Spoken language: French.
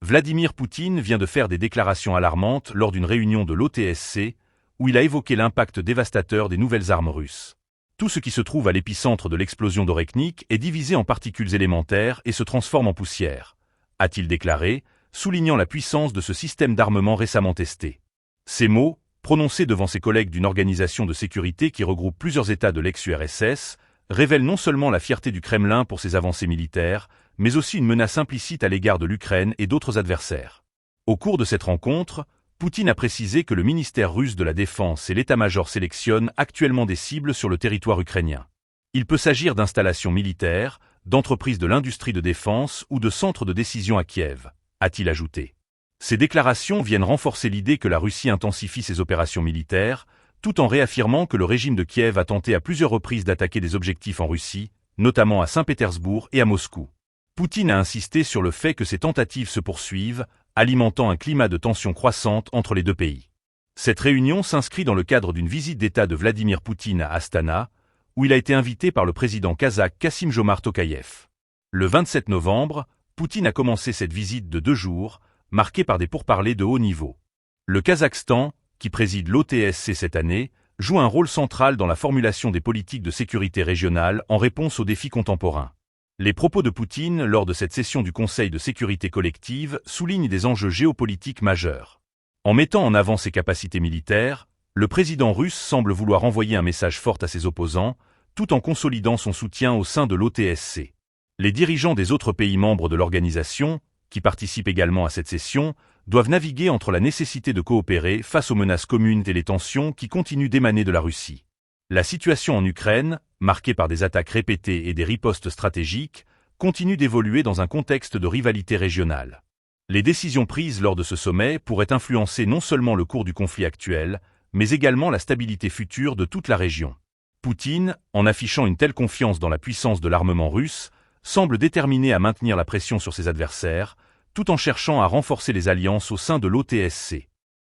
Vladimir Poutine vient de faire des déclarations alarmantes lors d'une réunion de l'OTSC, où il a évoqué l'impact dévastateur des nouvelles armes russes. Tout ce qui se trouve à l'épicentre de l'explosion d'Oreknik est divisé en particules élémentaires et se transforme en poussière, a-t-il déclaré, soulignant la puissance de ce système d'armement récemment testé. Ces mots, prononcés devant ses collègues d'une organisation de sécurité qui regroupe plusieurs États de l'ex-URSS, révèlent non seulement la fierté du Kremlin pour ses avancées militaires, mais aussi une menace implicite à l'égard de l'Ukraine et d'autres adversaires. Au cours de cette rencontre, Poutine a précisé que le ministère russe de la Défense et l'état-major sélectionnent actuellement des cibles sur le territoire ukrainien. Il peut s'agir d'installations militaires, d'entreprises de l'industrie de défense ou de centres de décision à Kiev, a-t-il ajouté. Ces déclarations viennent renforcer l'idée que la Russie intensifie ses opérations militaires, tout en réaffirmant que le régime de Kiev a tenté à plusieurs reprises d'attaquer des objectifs en Russie, notamment à Saint-Pétersbourg et à Moscou. Poutine a insisté sur le fait que ces tentatives se poursuivent, alimentant un climat de tension croissante entre les deux pays. Cette réunion s'inscrit dans le cadre d'une visite d'État de Vladimir Poutine à Astana, où il a été invité par le président kazakh Kassym-Jomart Tokayev. Le 27 novembre, Poutine a commencé cette visite de 2 jours, marquée par des pourparlers de haut niveau. Le Kazakhstan, qui préside l'OTSC cette année, joue un rôle central dans la formulation des politiques de sécurité régionale en réponse aux défis contemporains. Les propos de Poutine lors de cette session du Conseil de sécurité collective soulignent des enjeux géopolitiques majeurs. En mettant en avant ses capacités militaires, le président russe semble vouloir envoyer un message fort à ses opposants, tout en consolidant son soutien au sein de l'OTSC. Les dirigeants des autres pays membres de l'organisation, qui participent également à cette session, doivent naviguer entre la nécessité de coopérer face aux menaces communes et les tensions qui continuent d'émaner de la Russie. La situation en Ukraine, marquée par des attaques répétées et des ripostes stratégiques, continue d'évoluer dans un contexte de rivalité régionale. Les décisions prises lors de ce sommet pourraient influencer non seulement le cours du conflit actuel, mais également la stabilité future de toute la région. Poutine, en affichant une telle confiance dans la puissance de l'armement russe, semble déterminé à maintenir la pression sur ses adversaires, tout en cherchant à renforcer les alliances au sein de l'OTSC.